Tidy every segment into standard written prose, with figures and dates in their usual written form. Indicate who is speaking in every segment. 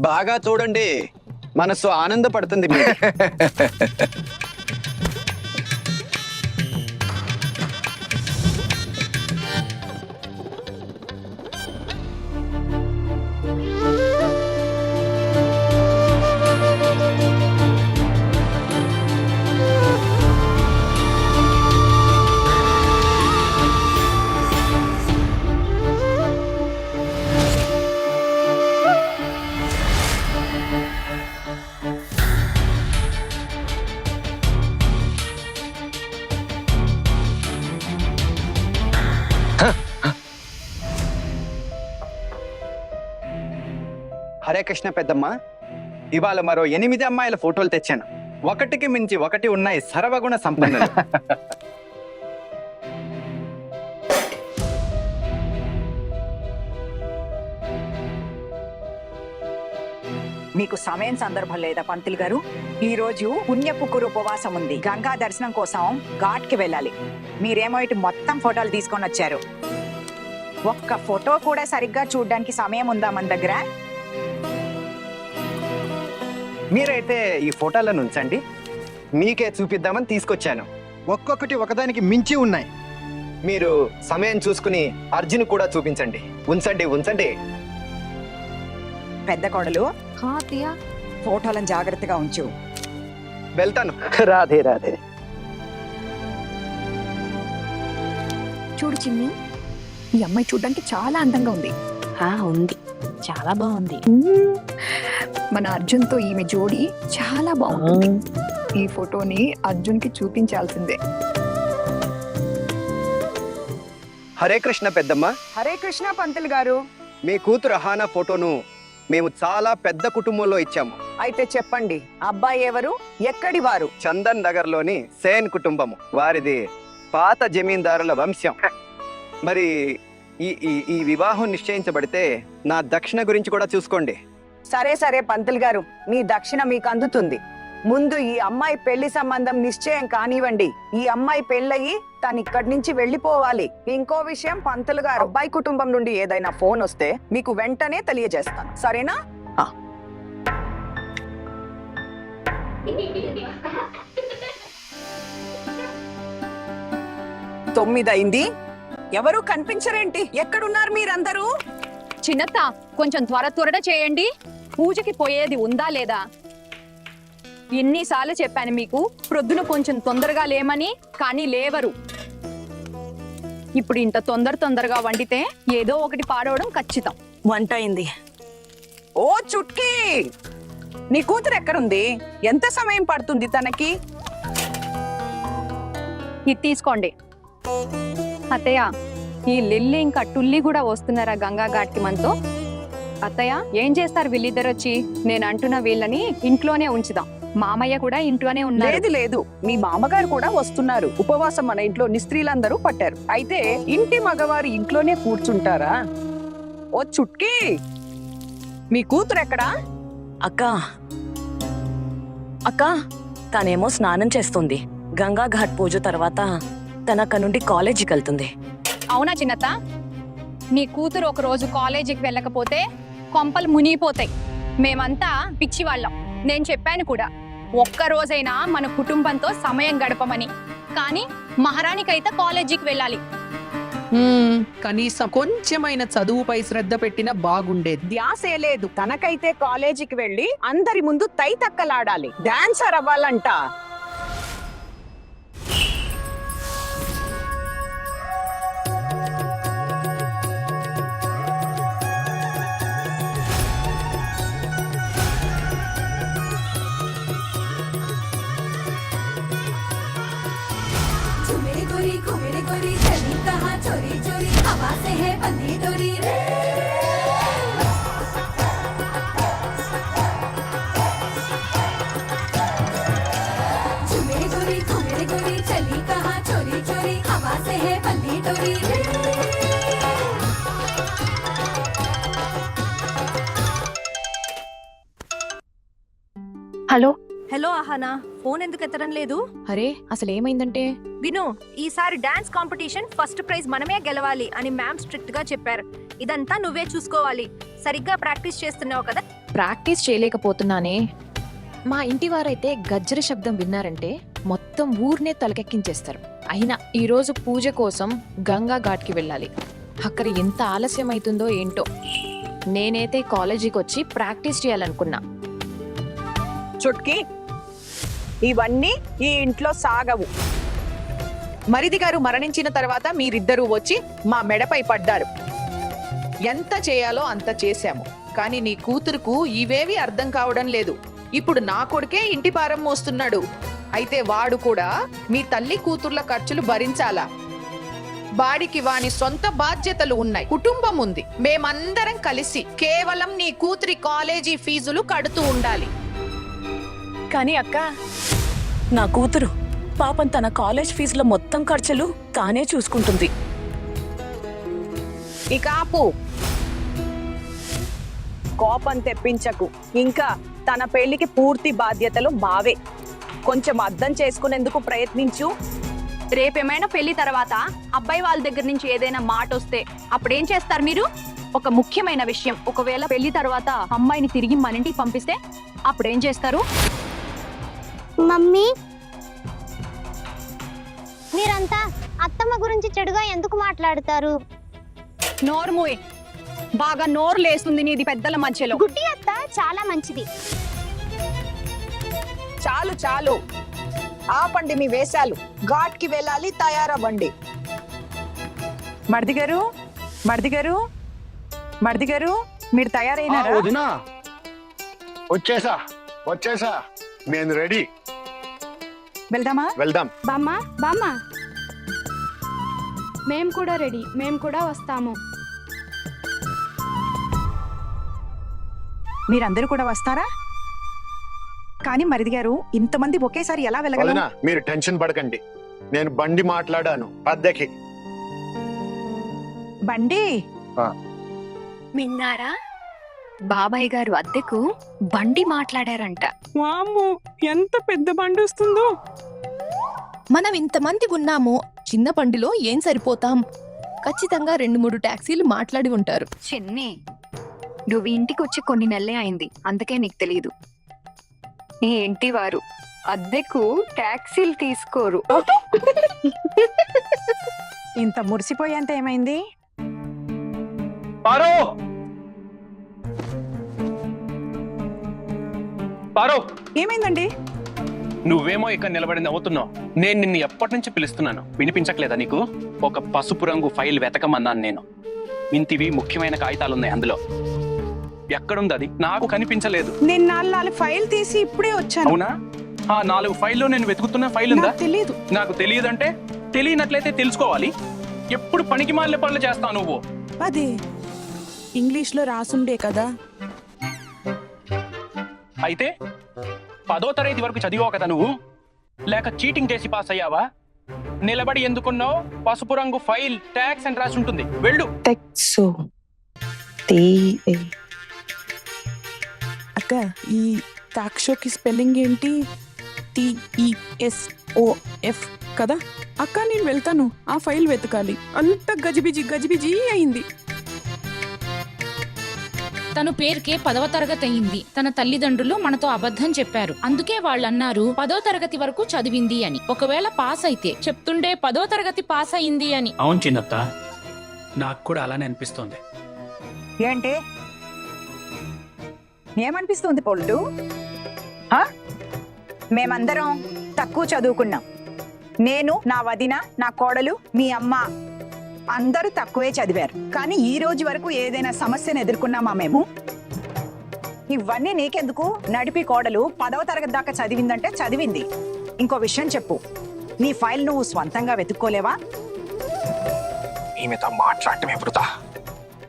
Speaker 1: బాగా చూడండి, మనసు ఆనందపడుతుంది మీది. హరే కృష్ణ పెద్దమ్మ, ఇవాళ మరో 8 అమ్మాయిల ఫోటోలు తెచ్చాను. ఒకటికి మించి ఒకటి ఉన్నాయి, సర్వగుణ సంపన్నులు.
Speaker 2: మీకు సమయం సందర్భం లేదా పంతులు గారు? ఈ రోజు పుణ్యపుక్కురు ఉపవాసం ఉంది. గంగా దర్శనం కోసం ఘాట్కి వెళ్ళాలి. మీరేమో ఇటు మొత్తం ఫోటోలు తీసుకొని వచ్చారు. ఒక్క ఫోటో కూడా సరిగ్గా చూడడానికి సమయం ఉందా మన దగ్గర?
Speaker 1: మీరైతే ఈ ఫోటోలను ఉంచండి, మీకే చూపిద్దామని తీసుకొచ్చాను. ఒక్కొక్కటి ఒకదానికి మించి ఉన్నాయి. మీరు సమయం చూసుకుని అర్జున్ కూడా చూపించండి. ఉంచండి ఉంచండి.
Speaker 2: పెద్ద కోడలు, ఫోటోలను జాగ్రత్తగా ఉంచు.
Speaker 1: వెళ్తాను. రాధే రాధే.
Speaker 3: చూడు చిన్ని, ఈ అమ్మాయి చూడడానికి చాలా అందంగా ఉంది.
Speaker 4: ఉంది, చాలా బాగుంది.
Speaker 3: మన అర్జున్తో ఈమె జోడి చాలా బాగుంటుంది. ఈ ఫోటోని అర్జున్కి చూపించాల్సిందే.
Speaker 1: హరే కృష్ణ పెద్దమ్మ.
Speaker 2: హరే కృష్ణ పంతులు గారు.
Speaker 1: మీ కూతురు అహానా ఫోటోను మేము చాలా పెద్ద కుటుంబంలో ఇచ్చాము.
Speaker 2: అయితే చెప్పండి, అబ్బాయి ఎవరు, ఎక్కడి వారు?
Speaker 1: చందన్ నగర్ లోని సేన్ కుటుంబము. వారిది పాత జమీందారుల వంశం. మరి ఈ ఈ ఈ వివాహం నిశ్చయించబడితే నా దక్షిణ గురించి కూడా చూసుకోండి.
Speaker 2: సరే సరే పంతులు గారు, మీ దక్షిణ మీకు అందుతుంది. ముందు ఈ అమ్మాయి పెళ్లి సంబంధం నిశ్చయం కానివ్వండి. ఈ అమ్మాయి పెళ్ళయి తను ఇక్కడి నుంచి వెళ్ళిపోవాలి. ఇంకో విషయం పంతులు గారు, అబ్బాయి కుటుంబం నుండి ఏదైనా ఫోన్ వస్తే మీకు వెంటనే తెలియజేస్తాను, సరేనా? 9 అయింది. ఎవరు కనిపించరేంటి? ఎక్కడున్నారు మీరందరూ?
Speaker 4: చిన్నత్త, కొంచెం త్వరగా చేయండి. పూజకి పోయేది ఉందా లేదా? ఎన్నిసార్లు చెప్పాను మీకు, ప్రొద్దున కొంచెం తొందరగా లేమని, కానీ లేవరు. ఇప్పుడు ఇంత తొందరగా వండితే ఏదో ఒకటి పాడవడం ఖచ్చితం.
Speaker 2: వంట అయింది. ఓ చుట్కీ, నీ కూతురు ఎక్కడుంది? ఎంత సమయం పడుతుంది తనకి?
Speaker 4: ఇది తీసుకోండి. అత్తయ్య, ఈ లిల్లీ ఇంకా టుల్లి కూడా వస్తున్నారా గంగా ఘాట్కి మనతో? అత్తయ్య, ఏం చేస్తారు వీళ్ళిద్దరు వచ్చి? నేను అంటున్న వీళ్ళని ఇంట్లోనే ఉంచుదాం. మామయ్య కూడా ఇంట్లోనే ఉన్నారు.
Speaker 2: లేదు లేదు, మీ మామగారు కూడా వస్తున్నారు. ఉపవాసం మన ఇంట్లో నిస్త్రీలందరూ పట్టారు. అయితే ఇంటి మగవారు ఇంట్లోనే కూర్చుంటారా? ఓ చుట్కీ, మీ కూతురు ఎక్కడా?
Speaker 5: అక్క తనేమో స్నానం చేస్తుంది. గంగా ఘాట్ పూజ తర్వాత తన అక్క నుండి కాలేజీకి వెళ్తుంది.
Speaker 4: అవునా చిన్నత్త? నీ కూతురు ఒక రోజు కాలేజీకి వెళ్ళకపోతే కొంపలు మునిగిపోతాయి. మేమంతా పిచ్చివాళ్ళం. నేను చెప్పాను కూడా, ఒక్క రోజైనా మన కుటుంబంతో సమయం గడపమని. కానీ మహారాణికైతే కాలేజీకి వెళ్ళాలి.
Speaker 6: కనీసం కొంచెమైన చదువుపై శ్రద్ధ పెట్టినా బాగుండేది.
Speaker 2: ధ్యాసే లేదు. తనకైతే కాలేజీకి వెళ్ళి అందరి ముందు తైతక్కలాడాలి, డాన్సర్ అవ్వాలంట.
Speaker 7: मेरी गोरी चली कहाँ चोरी चोरी, हवा से है बंधी डोरी रे। मेरी गोरी चली कहाँ चोरी चोरी, हवा से है बंधी डोरी रे।
Speaker 4: హలో
Speaker 8: హలో అహానా, ఫోన్ ఎందుకు ఎత్తడం లేదు?
Speaker 4: అరే, అసలు ఏమైందంటే
Speaker 8: విను, ఈసారి డాన్స్ కాంపిటీషన్ ఫస్ట్ ప్రైజ్ మనమే గెలవాలి అని మ్యామ్ స్ట్రిక్ట్ గా చెప్పారు. ఇదంతా నువ్వే చూసుకోవాలి. సరిగ్గా ప్రాక్టీస్ చేస్తున్నావు కదా?
Speaker 9: ప్రాక్టీస్ చేయలేకపోతున్నానే. మా ఇంటి వారైతే గజ్జర శబ్దం విన్నారంటే మొత్తం ఊర్నే తలకెక్కించేస్తారు. అయినా ఈరోజు పూజ కోసం గంగా ఘాట్కి వెళ్ళాలి. అక్కడ ఎంత ఆలస్యం అవుతుందో ఏంటో. నేనైతే కాలేజీకి వచ్చి ప్రాక్టీస్ చేయాలనుకున్నా.
Speaker 2: చుట్కి ఇవన్నీ ఈ ఇంట్లో సాగవు.
Speaker 6: మరిది గారు మరణించిన తర్వాత మీరిద్దరూ వచ్చి మా మెడపై పడ్డారు. ఎంత చేయాలో అంత చేశాము, కానీ నీ కూతురుకు ఇవేవి అర్థం కావడం లేదు. ఇప్పుడు నా కొడుకే ఇంటి భారం మోస్తున్నాడు. అయితే వాడు కూడా మీ తల్లి కూతుర్ల ఖర్చులు భరించాలా? వాడికి వాని సొంత బాధ్యతలు ఉన్నాయి, కుటుంబం ఉంది. మేమందరం కలిసి కేవలం నీ కూతురి కాలేజీ ఫీజులు కడుతూ ఉండాలి.
Speaker 5: కానీ అక్క, నా కూతురు పాపం తన కాలేజ్ ఫీజుల మొత్తం ఖర్చులు తానే చూసుకుంటుంది.
Speaker 2: ఇక ఆపు, కోపం తెప్పించకు. ఇంకా తన పెళ్లికి పూర్తి బాధ్యతలు మావే. కొంచెం అర్థం చేసుకునేందుకు ప్రయత్నించు.
Speaker 4: రేపేమైనా పెళ్లి తర్వాత అబ్బాయి వాళ్ళ దగ్గర నుంచి ఏదైనా మాట వస్తే అప్పుడేం చేస్తారు మీరు? ఒక ముఖ్యమైన విషయం, ఒకవేళ పెళ్లి తర్వాత అమ్మాయిని తిరిగి మన ఇంటికి పంపిస్తే అప్పుడేం చేస్తారు?
Speaker 10: మమ్మీ, మీరంతా అత్తమ్మ గురించి చెడుగా ఎందుకు మాట్లాడతారు?
Speaker 4: నోరు మూయ్. బాగా నోరు లేస్తుంది నీది పెద్దల మధ్యలో.
Speaker 10: గుడ్డి అత్త చాలా మంచిది.
Speaker 2: చాలు చాలు, ఆపండి మీ వేషాలు. ఘాట్కి వెళ్ళాలి, తయారవ్వండి. మర్ది గారు, మర్ది గారు, మర్ది గారు, మీరు తయారైనారా?
Speaker 11: వదినా, వచ్చేసా నేను రెడీ.
Speaker 2: వెళ్దామా?
Speaker 1: వెళ్దాం.
Speaker 10: బామ్మ, బామ్మ, మేము కూడా రెడీ, మేము కూడా వస్తాము.
Speaker 2: మీరందరూ కూడా వస్తారా? కానీ మరిది గారు, ఇంతమంది ఒకేసారి ఎలా వెళ్ళగలరు?
Speaker 11: వదినా, మీరు టెన్షన్ పడకండి. నేను బండి మాట్లాడాను పద్దకి.
Speaker 2: బండి
Speaker 3: విన్నారా? బాబాయ్ గారు అద్దెకు బండి మాట్లాడారంట.
Speaker 6: వామ్మో, ఎంత పెద్ద బండి వస్తుందో.
Speaker 9: మనం ఇంతమంది ఉన్నాము, చిన్న బండిలో ఏం సరిపోతాం? ఖచ్చితంగా 2-3 టాక్సీలు మాట్లాడి ఉంటారు.
Speaker 3: చిన్ని, నువ్వు ఇంటికి వచ్చి కొన్ని నెలలే అయింది, అందుకే నీకు తెలీదు. ఈ ఇంటి వారు అద్దెకు టాక్సీలు తీసుకోరు.
Speaker 2: ఇంత మురిసిపోయేంత ఏమైంది?
Speaker 1: పారో, పారో,
Speaker 2: ఏమైందండి?
Speaker 12: నువ్వేమో ఇక్కడ నిలబడి నవ్వుతున్నావు. నేను నిన్ను ఎప్పటి నుంచి పిలుస్తున్నాను, వినిపించట్లేదా నీకు? ఒక పసుపు రంగు ఫైల్ వెతకమన్నాను నేను. ఇంటివి ముఖ్యమైన కాగితాలున్నాయి అందులో. ఎక్కడుంది అది? నాకు కనిపించలేదు.
Speaker 2: నేను 4 ఫైల్ తీసి ఇప్పుడే వచ్చాను.
Speaker 12: అవునా? ఆ 4 ఫైల్లో నేను వెతుకుతున్న ఫైల్ ఉందా?
Speaker 2: తెలీదు.
Speaker 12: నాకు తెలియదంటే తెలియనట్లయితే తెలుసుకోవాలి. ఎప్పుడు పనికి మాలిన పనులు చేస్తావు నువ్వు.
Speaker 6: అదే ఇంగ్లీష్ లో రాసుండే కదా.
Speaker 12: అయితే 10వ తరగతి వరకు చదివావు కదా నువ్వు? లేక చీటింగ్ చేసి పాస్ అయ్యావా? నిలబడి ఎందుకున్నావు? పసుపు రంగు ఫైల్ ట్యాక్స్ అని రాసి ఉంటుంది, వెళ్ళు.
Speaker 6: అక్క, ఈ టాక్షోకి స్పెల్లింగ్ ఏంటి? TESOF కదా అక్క. నేను వెళ్తాను, ఆ ఫైల్ వెతకాలి. అంత గజిబిజి అయింది.
Speaker 13: తను పేరుకే 10వ తరగతి అయింది. తన తల్లిదండ్రులు మనతో అబద్ధం చెప్పారు. అందుకే వాళ్ళన్నారు 10వ తరగతి వరకు చదివింది అని. ఒకవేళ పాస్ అయితే చెప్తుండే 10వ తరగతి పాస్ అయింది అని.
Speaker 12: అవును చిన్నత్త, నాకు కూడా అలానే అనిపిస్తోంది.
Speaker 2: ఏంటి ఏమనిపిస్తుంది పొల్టు? మేమందరం తక్కువ చదువుకున్నాం. నేను, నా వదిన, నా కోడలు, మీ అమ్మ అందరూ తక్కువే చదివారు. కానీ ఈ రోజు వరకు ఏదైనా సమస్యను ఎదుర్కొన్నామా మేము? ఇవన్నీ నీకెందుకు? నడిపి కోడలు 10వ తరగతి దాకా చదివిందంటే చదివింది. ఇంకో విషయం చెప్పు, నీ ఫైల్ నువ్వు స్వంతంగా వెతుక్కోలేవా?
Speaker 1: ఈమెతో మాట్లాడటమే వృధా.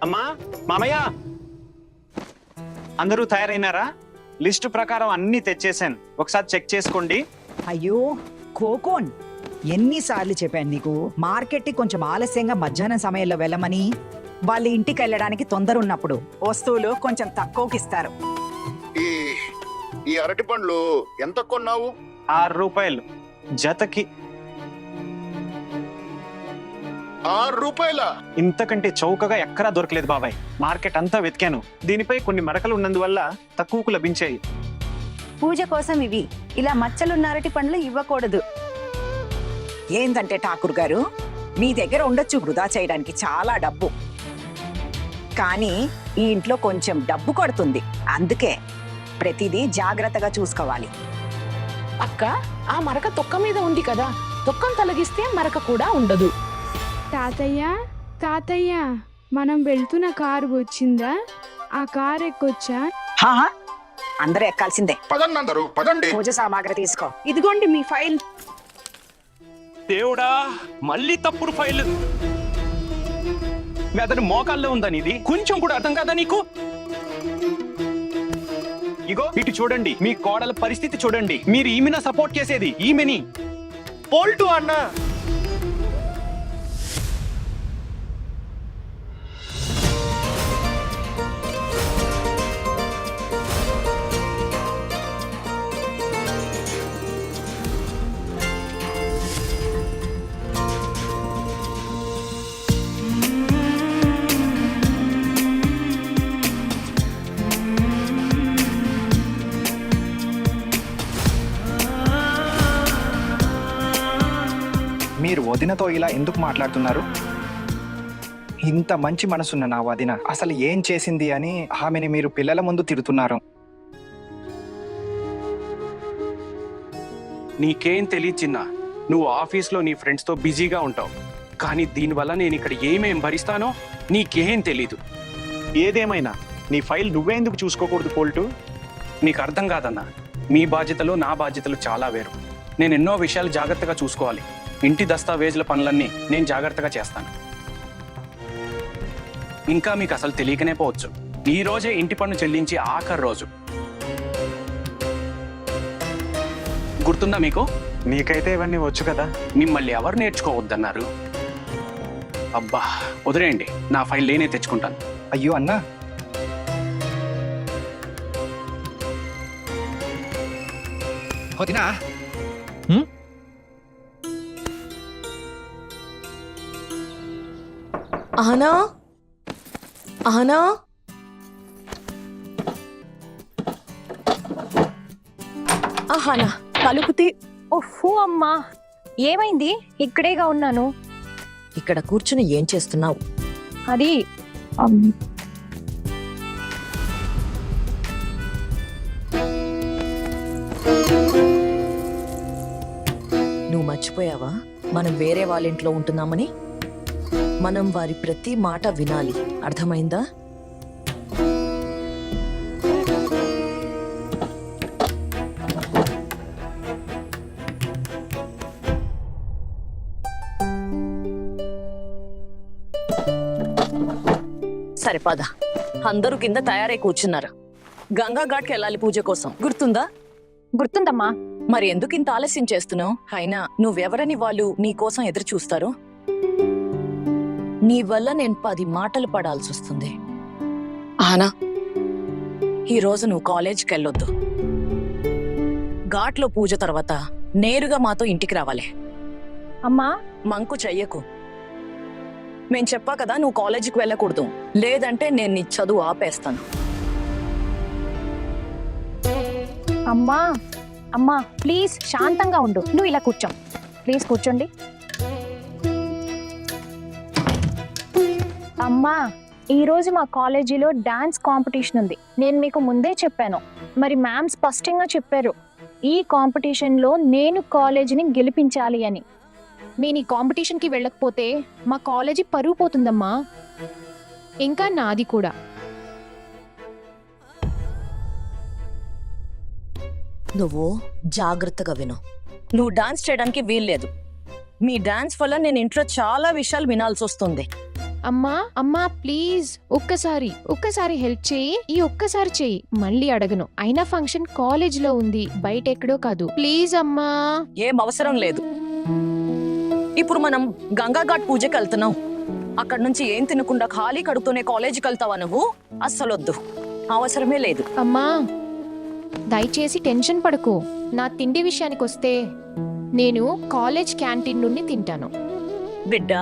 Speaker 1: అమ్మా, మామయ్య, అందరూ తయారైనారా? లిస్టు ప్రకారం అన్ని తెచ్చేసాను, ఒకసారి చెక్ చేసుకోండి.
Speaker 2: అయ్యో కోకోన్, ఎన్నిసార్లు చెప్పాను నీకు మార్కెట్కి కొంచెం ఆలస్యంగా మధ్యాహ్నం సమయంలో వెళ్ళమని? వాళ్ళ ఇంటికి వెళ్ళడానికి తొందర ఉన్నప్పుడు వస్తువులు కొంచెం తక్కువకి ఇస్తారు.
Speaker 11: ఈ అరటి పండ్లు ఎంత కొన్నావు?
Speaker 1: 6 రూపాయలు జతకి.
Speaker 11: రూపాయల
Speaker 1: ఇంతకంటే చౌకగా ఎక్కడా దొరకలేదు బాబాయ్. మార్కెట్ అంతా వెతికాను. దీనిపై కొన్ని మరకలు ఉన్నందువల్ల తక్కువకు లభించాయి.
Speaker 2: పూజ కోసం ఇవి. ఇలా మచ్చలున్న అరటి పండ్లు ఇవ్వకూడదు. ఏందంటే ఠాకూర్ గారు, మీ దగ్గర ఉండొచ్చు వృధా చేయడానికి చాలా డబ్బు, కానీ ఈ ఇంట్లో కొంచెం డబ్బు కొడుతుంది. అందుకే ప్రతిదీ జాగ్రత్తగా చూసుకోవాలి.
Speaker 5: అక్క, ఆ మరక తొక్క మీద ఉంది కదా, తొక్కను తొలగిస్తే మరక కూడా ఉండదు.
Speaker 7: తాతయ్య తాతయ్య, మనం వెళ్తున్న కారు వచ్చిందా? ఆ కారు ఎక్కొచ్చా?
Speaker 2: అందరూ ఎక్కాల్సిందే.
Speaker 11: పదండి అందరూ పదండి.
Speaker 2: పూజ సామాగ్రి తీసుకో.
Speaker 5: ఇదిగోండి మీ ఫైల్.
Speaker 12: దేవుడా, మళ్ళీ తప్పుడు ఫైల్. అతని మోకాల్లో ఉందా నీది? కొంచెం కూడా అర్థం కాదా నీకు? ఇగో ఇటు చూడండి, మీ కోడల పరిస్థితి చూడండి. మీరు ఈమెన సపోర్ట్ చేసేది, ఈమెని పోల్టు అన్నా.
Speaker 1: మీరు వదినతో ఇలా ఎందుకు మాట్లాడుతున్నారు? ఇంత మంచి మనసున్న నా వదిన అసలు ఏం చేసింది అని ఆమెని మీరు పిల్లల ముందు తిడుతున్నారు.
Speaker 12: నీకేం తెలియదు చిన్న, నువ్వు ఆఫీస్లో నీ ఫ్రెండ్స్తో బిజీగా ఉంటావు. కానీ దీనివల్ల నేను ఇక్కడ ఏమేం భరిస్తానో నీకేం తెలీదు.
Speaker 1: ఏదేమైనా నీ ఫైల్ నువ్వే ఎందుకు చూసుకోకూడదు పోల్టు?
Speaker 12: నీకు అర్థం కాదన్నా, మీ బాధ్యతలు నా బాధ్యతలు చాలా వేరు. నేను ఎన్నో విషయాలు జాగ్రత్తగా చూసుకోవాలి. ఇంటి దస్తావేజుల పనులన్నీ నేను జాగ్రత్తగా చేస్తాను. ఇంకా మీకు అసలు తెలియకనే పోవచ్చు, ఈ రోజే ఇంటి పన్ను చెల్లించి ఆఖరి రోజు. గుర్తుందా మీకు?
Speaker 1: నీకైతే ఇవన్నీ వచ్చు కదా.
Speaker 12: మిమ్మల్ని ఎవరు నేర్చుకోవద్దన్నారు? అబ్బా వదిలేయండి, నా ఫైల్ నేనే తెచ్చుకుంటాను.
Speaker 1: అయ్యో అన్నా, వదినా
Speaker 5: ఆనా, ఆనా, ఆహానా,
Speaker 8: తలుపుతి. ఓహో అమ్మా, ఏమైంది? ఇక్కడేగా ఉన్నాను.
Speaker 5: ఇక్కడ కూర్చుని ఏం చేస్తున్నావు?
Speaker 8: అది
Speaker 5: నువ్వు మర్చిపోయావా మనం వేరే వాళ్ళ ఇంట్లో ఉంటున్నామని? మనం వారి ప్రతి మాట వినాలి, అర్థమైందా? సరే పద, అందరూ కింద తయారై కూర్చున్నారు. గంగా ఘాట్కి వెళ్ళాలి పూజ కోసం, గుర్తుందా?
Speaker 8: గుర్తుందమ్మా.
Speaker 5: మరి ఎందుకు ఇంత ఆలస్యం చేస్తున్నావు? అయినా నువ్వెవరని వాళ్ళు నీ కోసం ఎదురు చూస్తారు? నీ వల్ల నేను 10 మాటలు పడాల్సి వస్తుంది. ఆనా, ఈరోజు నువ్వు కాలేజ్కి వెళ్ళొద్దు. ఘాట్లో పూజ తర్వాత నేరుగా మాతో ఇంటికి రావాలి.
Speaker 8: అమ్మా,
Speaker 5: మంకు చెయ్యకు. మేం చెప్పా కదా నువ్వు కాలేజీకి వెళ్ళకూడదు, లేదంటే నేను నీ చదువు ఆపేస్తాను.
Speaker 8: అమ్మా, అమ్మా ప్లీజ్ శాంతంగా ఉండు. నువ్వు ఇలా కూర్చో, ప్లీజ్ కూర్చోండి. అమ్మా, ఈరోజు మా కాలేజీలో డాన్స్ కాంపిటీషన్ ఉంది. నేను మీకు ముందే చెప్పాను, మరి మ్యామ్ స్పష్టంగా చెప్పారు ఈ కాంపిటీషన్లో నేను కాలేజీని గెలిపించాలి అని. నేను ఈ కాంపిటీషన్కి వెళ్ళకపోతే మా కాలేజీ పరువు పోతుందమ్మా, ఇంకా నాది కూడా.
Speaker 5: నువ్వు జాగ్రత్తగా విను. నువ్వు డాన్స్ చేయడానికి వీల్లేదు. మీ డాన్స్ వల్ల నేను ఇంట్లో చాలా విషయాలు వినాల్సి వస్తుంది.
Speaker 8: అమ్మా, అమ్మా ప్లీజ్ ఒక్కసారి హెల్ప్ చేయి. ఈ ఒక్కసారి చెయ్యి, మళ్ళీ అడగను. అయినా ఫంక్షన్ కాలేజ్ లో ఉంది, బయట ఎక్కడో కాదు. ప్లీజ్ అమ్మా.
Speaker 5: ఏం అవసరం లేదు. ఇప్పుడు మనం గంగా ఘాట్ పూజకి వెళ్తున్నాం. అక్కడ నుంచి ఏం తినకుండా ఖాళీ కడుపుతూనే కాలేజీకి వెళ్తావా నువ్వు? అస్సలొద్దు, అవసరమే లేదు.
Speaker 8: అమ్మా దయచేసి టెన్షన్ పడకు. నా తిండి విషయానికి వస్తే నేను కాలేజ్ క్యాంటీన్ నుండి తింటాను.
Speaker 5: బిడ్డ,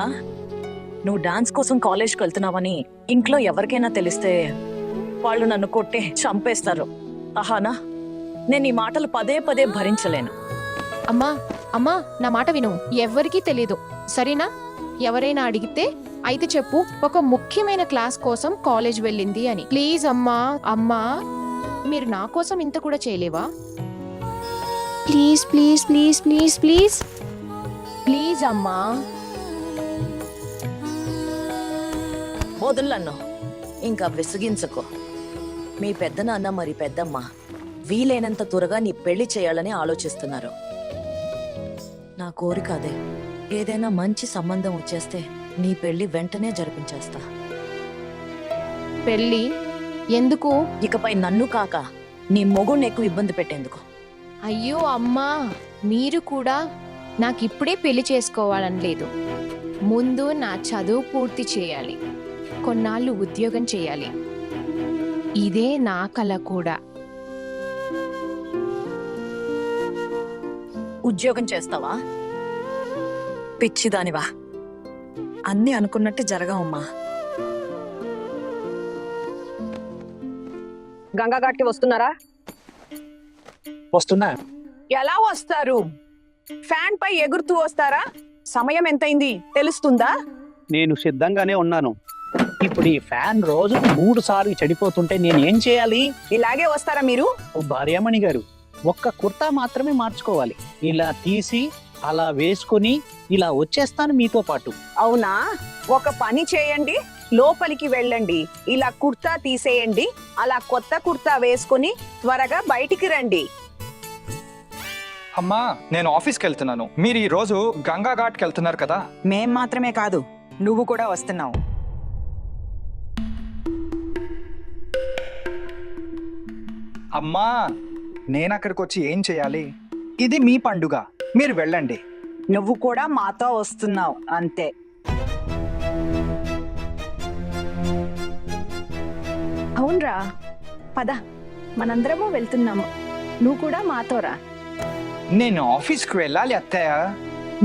Speaker 5: నువ్వు డాన్స్ కోసం కాలేజ్కి వెళ్తున్నావని ఇంట్లో ఎవరికైనా తెలిస్తే వాళ్ళు నన్ను కొట్టే చంపేస్తారు. అహానా, నేను ఈ మాటలు పదే పదే భరించలేను.
Speaker 9: అమ్మా అమ్మా నా మాట విను, ఎవ్వరికీ తెలీదు సరేనా? ఎవరైనా అడిగితే అయితే చెప్పు ఒక ముఖ్యమైన క్లాస్ కోసం కాలేజ్ వెళ్ళింది అని. ప్లీజ్ అమ్మా. అమ్మా మీరు నా కోసం ఇంత కూడా చేయలేవా? Please please please please please please అమ్మా.
Speaker 5: వదులను, ఇంకా విసిగించకు. మీ పెద్దనాన్న మరి పెద్దమ్మ వీలైనంత త్వరగా నీ పెళ్లి చేయాలని ఆలోచిస్తున్నారు. నా కోరిక అదే. ఏదైనా మంచి సంబంధం వచ్చేస్తే నీ పెళ్లి వెంటనే జరిపించేస్తా.
Speaker 9: పెళ్ళి ఎందుకు?
Speaker 5: ఇకపై నన్ను కాక నీ మొగుడిని ఎక్కువ ఇబ్బంది పెట్టేందుకు.
Speaker 9: అయ్యో అమ్మా, మీరు కూడా నాకిప్పుడే పెళ్లి చేసుకోవాలని లేదు. ముందు నా చదువు పూర్తి చేయాలి, కొన్నాళ్ళు ఉద్యోగం చేయాలి. ఇదే నా కల కూడా.
Speaker 5: ఉద్యోగం చేస్తావా? పిచ్చిదానివా? అన్నీ అనుకున్నట్టు జరగవమ్మా.
Speaker 2: గంగా ఘాట్కి వస్తున్నారా?
Speaker 1: వస్తున్నా.
Speaker 2: ఎలా వస్తారు? ఫ్యాన్ పై ఎగురుతూ వస్తారా? సమయం ఎంతైంది తెలుస్తుందా?
Speaker 14: నేను సిద్ధంగానే ఉన్నాను. ఇప్పుడు ఈ ఫ్యాన్ రోజు 3 సార్లు చెడిపోతుంటే నేను ఏం చేయాలి?
Speaker 2: ఇలాగే వస్తారా మీరు?
Speaker 14: ఓ భార్యామణి గారు, ఒక్క కుర్తా మాత్రమే మార్చుకోవాలి. ఇలా తీసి అలా వేసుకొని ఇలా వచ్చేస్తాను మీతో పాటు.
Speaker 2: అవునా? ఒక పని చేయండి, లోపలికి వెళ్ళండి, ఇలా కుర్తా తీసేయండి, అలా కొత్త కుర్తా వేసుకొని త్వరగా బయటికి రండి.
Speaker 1: అమ్మా, నేను ఆఫీస్కి వెళ్తున్నాను. మీరు ఈ రోజు గంగా ఘాట్కి వెళ్తున్నారు కదా?
Speaker 2: మేం మాత్రమే కాదు, నువ్వు కూడా వస్తున్నావు.
Speaker 1: అమ్మా, నేను అక్కడికి వచ్చి ఏం చేయాలి? ఇది మీ పండుగ, మీరు వెళ్ళండి.
Speaker 2: నువ్వు కూడా మాతో వస్తున్నావు అంతే.
Speaker 3: అవునరా, పద, మనందరము వెళ్తున్నాము. నువ్వు కూడా మాతో రా.
Speaker 1: నేను ఆఫీస్కి వెళ్ళాలి అత్తయ్య.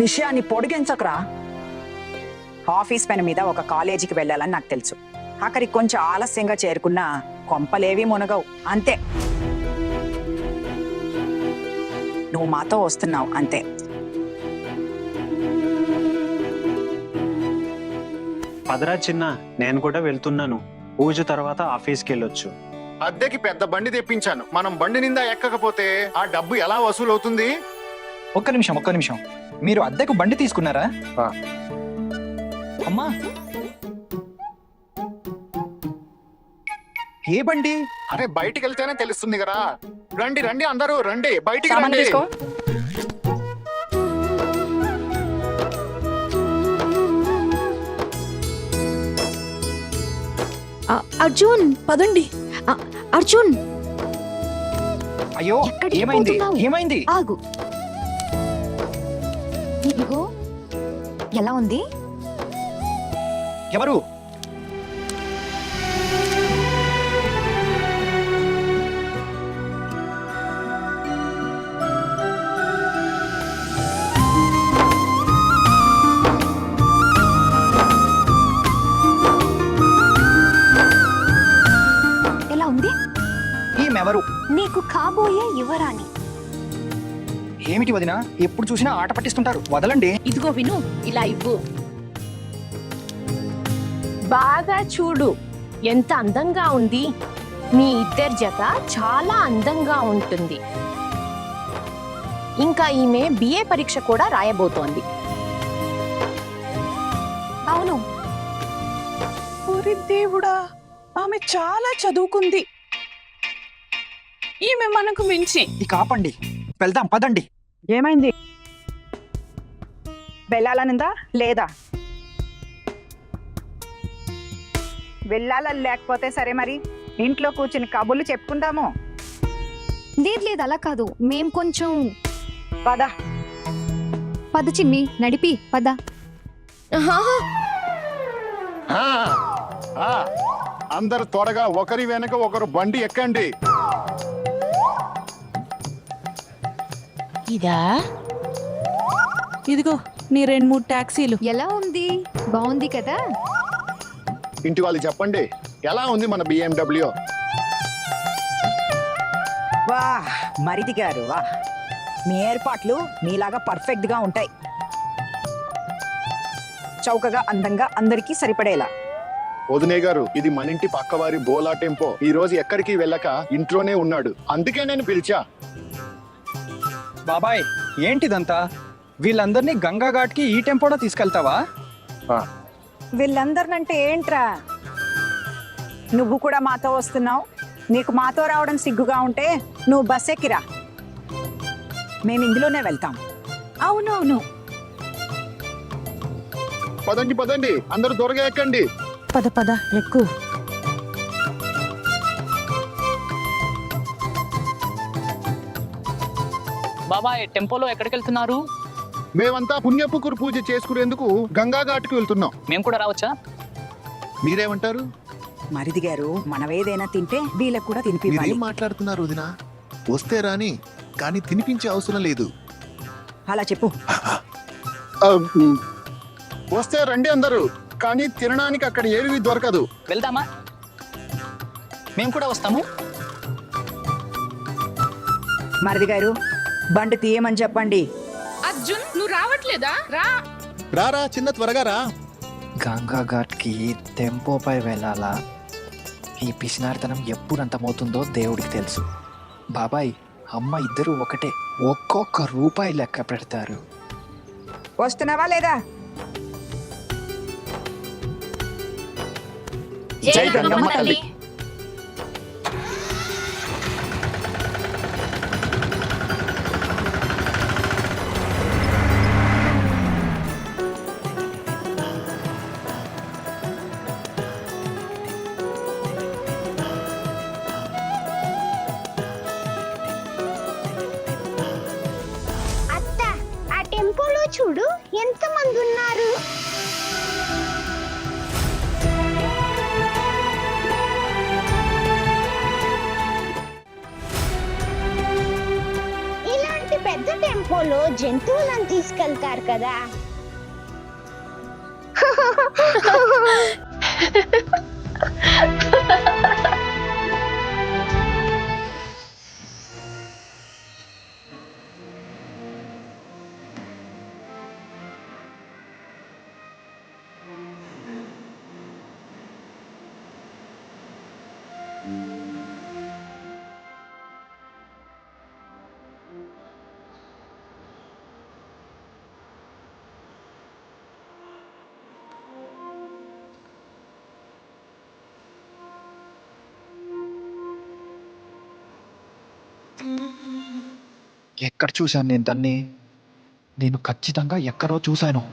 Speaker 2: విషయాన్ని పొడిగించకరా. ఆఫీస్ పని మీద ఒక కాలేజీకి వెళ్ళాలని నాకు తెలుసు. అక్కడికి కొంచెం ఆలస్యంగా చేరుకున్నా కొంపలేవి మునగవు అంతే. నువ్వు మాతో వస్తున్నావు అంతే.
Speaker 14: పదరా చిన్న, నేను కూడా వెళ్తున్నాను. పూజ తర్వాత ఆఫీస్కి వెళ్ళొచ్చు.
Speaker 11: అద్దెకి పెద్ద బండి తెప్పించాను. మనం బండి నిందా ఎక్కకపోతే ఆ డబ్బు ఎలా వసూలు అవుతుంది?
Speaker 1: ఒక్క నిమిషం. మీరు అద్దెకు బండి తీసుకున్నారా? అమ్మా, ఏ బండి?
Speaker 11: అరే, బయటికి వెళ్తేనే తెలుస్తుంది కదా. రండి రండి, అందరూ రండి, బయటికి
Speaker 2: సామాన్లు
Speaker 11: రండి.
Speaker 2: తీసుకో.
Speaker 8: అర్జున్ పదండి. అర్జున్,
Speaker 1: అయ్యో,
Speaker 8: ఎక్కడికి
Speaker 1: ఏమైంది?
Speaker 8: పోతున్నావు?
Speaker 1: ఏమైంది?
Speaker 3: ఆగు. ఇదిగో, ఎలా ఉంది?
Speaker 1: ఎవరు?
Speaker 3: ఎలా ఉంది?
Speaker 1: ఈమెవరు?
Speaker 3: నీకు కాబోయే యువరాణి.
Speaker 1: ఏమిటి వదినా, ఎప్పుడు చూసినా ఆట పట్టిస్తుంటారు. వదలండి.
Speaker 13: ఇదిగో విను, ఇలా ఇవ్వు.
Speaker 8: బాగా చూడు, ఎంత అందంగా ఉంది. మీ ఇద్దరి జత చాలా అందంగా ఉంటుంది. ఇంకా ఈమె బిఏ పరీక్ష కూడా రాయబోతోంది.
Speaker 3: అవును,
Speaker 2: ఓరి దేవుడా, ఆమె చాలా చదువుకుంది. ఈమె మనకు మించి.
Speaker 1: ఇక ఆపండి, వెళ్దాం పదండి.
Speaker 2: ఏమైంది? వెళ్ళాలనిందా లేదా? వెళ్ళాలని లేకపోతే సరే, మరి ఇంట్లో కూర్చుని కబుర్లు చెప్పుకుందాము.
Speaker 3: లేదు అలా కాదు. మేం కొంచెం
Speaker 2: పద.
Speaker 3: పద చిన్ని, నడిపి పద.
Speaker 11: ఆ, ఆ, అందరు త్వరగా ఒకరి వెనక ఒకరు బండి ఎక్కండి.
Speaker 6: ఇదా? ఇదిగో నీ 2-3 టాక్సీలు.
Speaker 3: ఎలా ఉంది? బాగుంది కదా?
Speaker 11: ఇంటి వాళ్ళు చెప్పండి, ఎలా ఉంది మన BMW?
Speaker 2: వా మరిది గారు, వా మీ ఏర్పాట్లు మీలాగా పర్ఫెక్ట్ గా ఉంటాయి. చౌకగా, అందంగా, అందరికీ సరిపడేలా.
Speaker 11: వదినే గారు, ఇది మన ఇంటి పక్కవారి బోలా టెంపో. ఈ రోజు ఎక్కడికి వెళ్ళక ఇంట్లోనే ఉన్నాడు, అందుకే నేను పిలిచా.
Speaker 1: బాబాయ్, ఏంటిదంతా? వీళ్ళందరినీ గంగా ఘాట్కి ఈ టెంపోలో తీసుకెళ్తావా?
Speaker 2: వీళ్ళందరినంటే ఏంట్రా? నువ్వు కూడా మాతో వస్తున్నావు. నీకు మాతో రావడం సిగ్గుగా ఉంటే నువ్వు బస్ ఎక్కిరా, మేము ఇందులోనే వెళ్తాం.
Speaker 3: అవునవును.
Speaker 11: పదండి పదండి, అందరూ త్వరగా ఎక్కండి.
Speaker 2: పద పద ఎక్కు.
Speaker 14: బాబాయ్, టెంపోలో ఎక్కడికి వెళ్తున్నారు?
Speaker 11: మేమంతా పుణ్యపుకురు పూజ చేసుకునేందుకు గంగా ఘాట్కి వెళ్తున్నాం.
Speaker 14: మేము కూడా రావచ్చా?
Speaker 11: మీరేమంటారు?
Speaker 2: మరిది గారు, మనమేదైనా తింటే వీళ్ళకు కూడా తినిపివ్వాలి.
Speaker 15: మాట్లాడుతున్నారు వదినా? వస్తే రాని, కానీ తినిపించే అవసరం లేదు.
Speaker 2: అలా చెప్పు.
Speaker 11: వస్తే రండి అందరూ, కానీ తినడానికి అక్కడ ఏవి దొరకదు.
Speaker 14: వెళ్దామా? మేము కూడా వస్తాము.
Speaker 2: మరిది గారు, బండి తీయమని చెప్పండి.
Speaker 13: అర్జున్, నువ్వు రావట్లేదా? రా.
Speaker 15: రారా చిన్న, త్వరగా రా.
Speaker 1: గంగా ఘాట్కి టెంపోపై వెళ్ళాలా? ఈ పిసినార్తనం ఎప్పుడు అంతమవుతుందో దేవుడికి తెలుసు. బాబాయ్, అమ్మ ఇద్దరు ఒకటే, ఒక్కొక్క రూపాయి లెక్క పెడతారు.
Speaker 2: వస్తున్నావా లేదా?
Speaker 3: జై గంగమ్మ తల్లి.
Speaker 10: అత్త, ఆ టెంపోలో చూడు ఎంతమంది ఉన్నారు. ఇలాంటి పెద్ద టెంపోలో జంతువులను తీసుకెళ్తారు కదా.
Speaker 1: ఎక్కడ చూశాను నేను దాన్ని? నేను ఖచ్చితంగా ఎక్కడో చూశాను.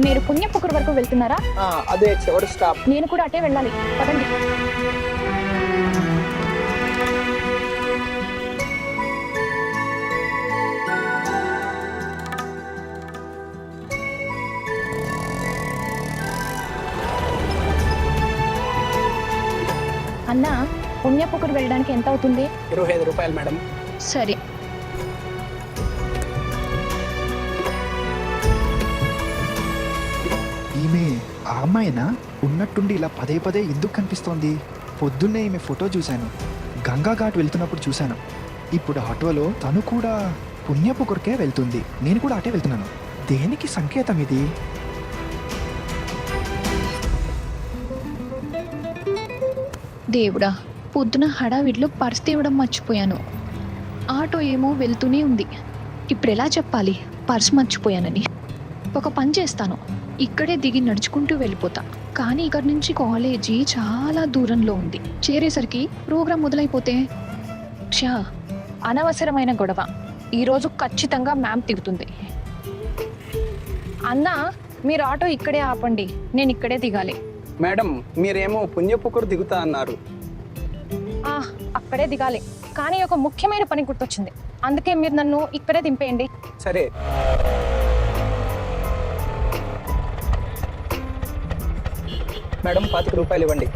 Speaker 8: మీరు పుణ్యపుకురు వరకు వెళ్తున్నారా?
Speaker 1: అదే చివరి స్టాప్.
Speaker 8: నేను కూడా అటే వెళ్ళాలి, పదండి. అన్న, పుణ్యపుకురు వెళ్ళడానికి ఎంత అవుతుంది?
Speaker 1: 25 రూపాయలు మేడం.
Speaker 8: సరే.
Speaker 1: ఈమె ఆ అమ్మాయినా? ఉన్నట్టుండి ఇలా పదే పదే ఎందుకు కనిపిస్తోంది? పొద్దున్నే ఈమె ఫోటో చూశాను, గంగా ఘాట్ వెళ్తున్నప్పుడు చూశాను. ఇప్పుడు ఆటోలో తను కూడా పుణ్యపుకురికే వెళ్తుంది, నేను కూడా అటే వెళ్తున్నాను. దేనికి సంకేతం ఇది?
Speaker 8: దేవుడా, పొద్దున హడావిడిలో పర్స్ తీయడం మర్చిపోయాను. ఆటో ఏమో వెళ్తూనే ఉంది. ఇప్పుడు ఎలా చెప్పాలి పర్స్ మర్చిపోయానని? ఒక పని చేస్తాను, ఇక్కడే దిగి నడుచుకుంటూ వెళ్ళిపోతా. కానీ ఇక్కడి నుంచి కాలేజీ చాలా దూరంలో ఉంది. చేరేసరికి ప్రోగ్రాం మొదలైపోతే ఛా, అనవసరమైన గొడవ. ఈరోజు ఖచ్చితంగా మ్యామ్ తిడుతుంది. అన్నా,
Speaker 3: మీరు ఆటో ఇక్కడే ఆపండి, నేను ఇక్కడే దిగాలి.
Speaker 14: మేడం మీరేమో పుణ్యపుకురు దిగుతా అన్నారు.
Speaker 3: అక్కడే దిగాలి, కానీ ఒక ముఖ్యమైన పని గుర్తొచ్చింది, అందుకే మీరు నన్ను ఇక్కడే దింపేయండి.
Speaker 14: సరే. మేడం 25 రూపాయలు ఇవ్వండి.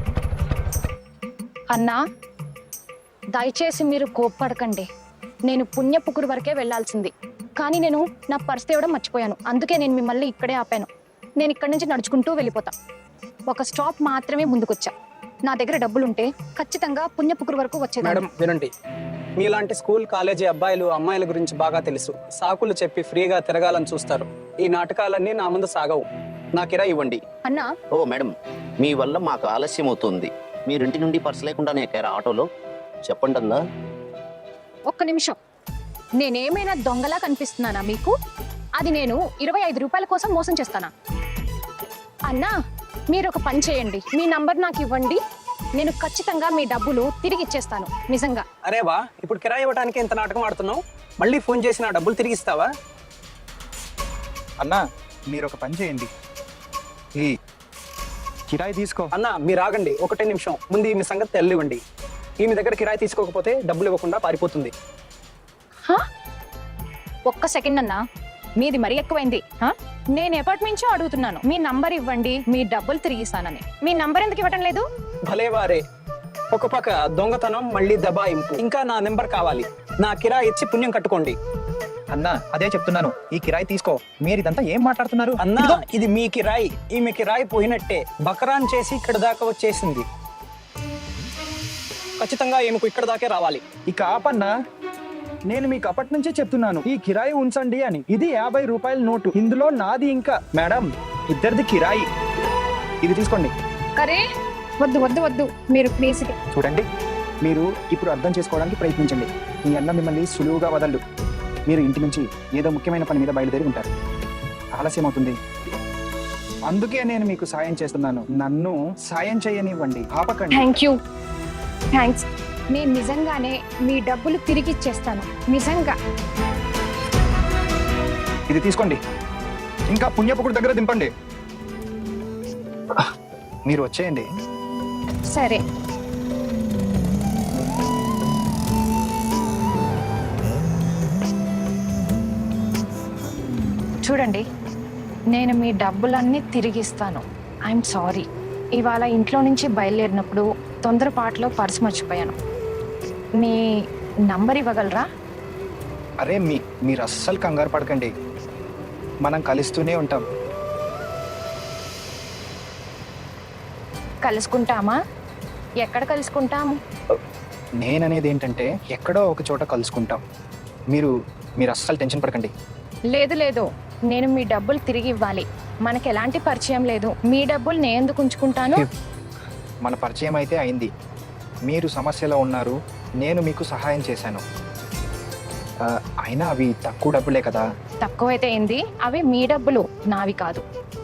Speaker 3: అన్నా, దయచేసి మీరు కోప్పడకండి. నేను పుణ్యపుకురు వరకే వెళ్ళాల్సింది, కానీ నేను నా పర్స్ తేవడం మర్చిపోయాను, అందుకే నేను మిమ్మల్ని ఇక్కడే ఆపాను. నేను ఇక్కడి నుంచి నడుచుకుంటూ వెళ్ళిపోతా. ఒక స్టాప్ మాత్రమే ముందుకొచ్చా. నా దగ్గర డబ్బులుంటే ఖచ్చితంగా పుణ్యపుకురు వరకు వచ్చేది.
Speaker 14: మేడం వినండి, మీలాంటి స్కూల్ కాలేజీ అబ్బాయిలు అమ్మాయిల గురించి బాగా తెలుసు. సాకులు చెప్పి ఫ్రీగా తిరగాలని చూస్తారు. ఈ నాటకాలన్నీ నా ముందు సాగవు. నా కిరాయి ఇవ్వండి.
Speaker 3: అన్నా,
Speaker 16: ఓ మేడం, మీ వల్ల మాకు ఆలస్యం అవుతుంది. మీరింటి నుండి పర్స్ లేకుండానే ఎక్కారా ఆటోలో? చెప్పండి అన్నా.
Speaker 3: ఒక్క నిమిషం, నేనేమైనా దొంగలా కనిపిస్తున్నానా మీకు? అది నేను 25 రూపాయల కోసం మోసం చేస్తానా? అన్నా, మీరు ఒక పని చేయండి, మీ నంబర్ నాకు ఇవ్వండి, నేను ఖచ్చితంగా మీ డబ్బులు తిరిగి ఇచ్చేస్తాను, నిజంగా.
Speaker 14: అరే వా, ఇప్పుడు కిరాయి ఇవ్వడానికి ఎంత నాటకం ఆడుతున్నావు? మళ్ళీ ఫోన్ చేసి నా డబ్బులు తిరిగి ఇస్తావా?
Speaker 1: అన్నా, మీరు ఒక పని చేయండి, ఈ కిరాయి తీసుకో.
Speaker 14: అన్నా మీరు ఆగండి, ఒకటే నిమిషం. ముందు మీ సంగతి తెల్లివ్వండి. ఈమె దగ్గర కిరాయి తీసుకోకపోతే డబ్బులు ఇవ్వకుండా పారిపోతుంది.
Speaker 3: ఒక్క సెకండ్ అన్నా, మీది మరీ ఎక్కువైంది. నేను ఎప్పటి నుంచో అడుగుతున్నాను, మీ నంబర్ ఇవ్వండి, మీ డబ్బులు తిరిగిస్తానని. మీ నంబర్ ఎందుకు ఇవ్వటం లేదు?
Speaker 14: భలే వారే, ఒక పక్క దొంగతనం, మళ్ళీ దబాయింపు, ఇంకా నా నెంబర్ కావాలి. నా కిరాయి ఇచ్చి పుణ్యం కట్టుకోండి.
Speaker 1: అన్నా, అదే చెప్తున్నాను, ఈ కిరాయి తీసుకో. మీరు ఇదంతా ఏం మాట్లాడుతున్నారు?
Speaker 14: అన్నా, ఇది మీ కిరాయి. ఈమె కిరాయి పోయినట్టే. బకరాన్ చేసి ఇక్కడ దాకా వచ్చేసింది. ఖచ్చితంగా ఈమెకు ఇక్కడ దాకే రావాలి.
Speaker 1: ఇక ఆపన్నా, నేను మీకు అప్పటి నుంచే చెప్తున్నాను, ఈ కిరాయి ఉంచండి అని. ఇది 50 రూపాయల నోటు, ఇందులో నాది ఇంకా. మేడం, ఇద్దరిది కిరాయి, ఇది తీసుకోండి.
Speaker 3: అరే వద్దు వద్దు వద్దు, మీరు ప్లీజ్.
Speaker 1: చూడండి, మీరు ఇప్పుడు అర్థం చేసుకోవడానికి ప్రయత్నించండి. మీ అన్న మిమ్మల్ని సులువుగా వదలడు. మీరు ఇంటి నుంచి ఏదో ముఖ్యమైన పని మీద బయలుదేరి ఉంటారు, ఆలస్యం అవుతుంది. అందుకే నేను మీకు సాయం చేస్తున్నాను. నన్ను సాయం చేయనివ్వండి, ఆపకండి.
Speaker 3: Thank you, thanks. నేను నిజంగానే మీ డబ్బులు తిరిగి ఇచ్చేస్తాను, నిజంగా.
Speaker 1: ఇది తీసుకోండి, ఇంకా పుణ్యపుకుడు దగ్గర దింపండి. మీరు వచ్చేయండి.
Speaker 3: సరే. చూడండి, నేను మీ డబ్బులన్నీ తిరిగిస్తాను. I'm sorry. ఇవాళ ఇంట్లో నుంచి బయలుదేరినప్పుడు తొందరపాటులో పర్స్ మర్చిపోయాను. మీ నంబర్ ఇవ్వగలరా?
Speaker 1: అరే మీరు అస్సలు కంగారు పడకండి, మనం కలుస్తూనే ఉంటాం.
Speaker 3: కలుసుకుంటామా? ఎక్కడ కలుసుకుంటాము?
Speaker 1: నేననేది ఏంటంటే, ఎక్కడో ఒక చోట కలుసుకుంటాం. మీరు అస్సలు టెన్షన్ పడకండి.
Speaker 3: లేదు లేదు, నేను మీ డబ్బులు తిరిగి ఇవ్వాలి. మనకి ఎలాంటి పరిచయం లేదు, మీ డబ్బులు నేను ఎందుకు ఉంచుకుంటాను?
Speaker 1: మన పరిచయం అయితే అయింది, మీరు సమస్యలో ఉన్నారు, నేను మీకు సహాయం చేశాను. అయినా అవి తక్కువ డబ్బులే కదా.
Speaker 3: తక్కువైతే ఏంది, అవి మీ డబ్బులు, నావి కాదు.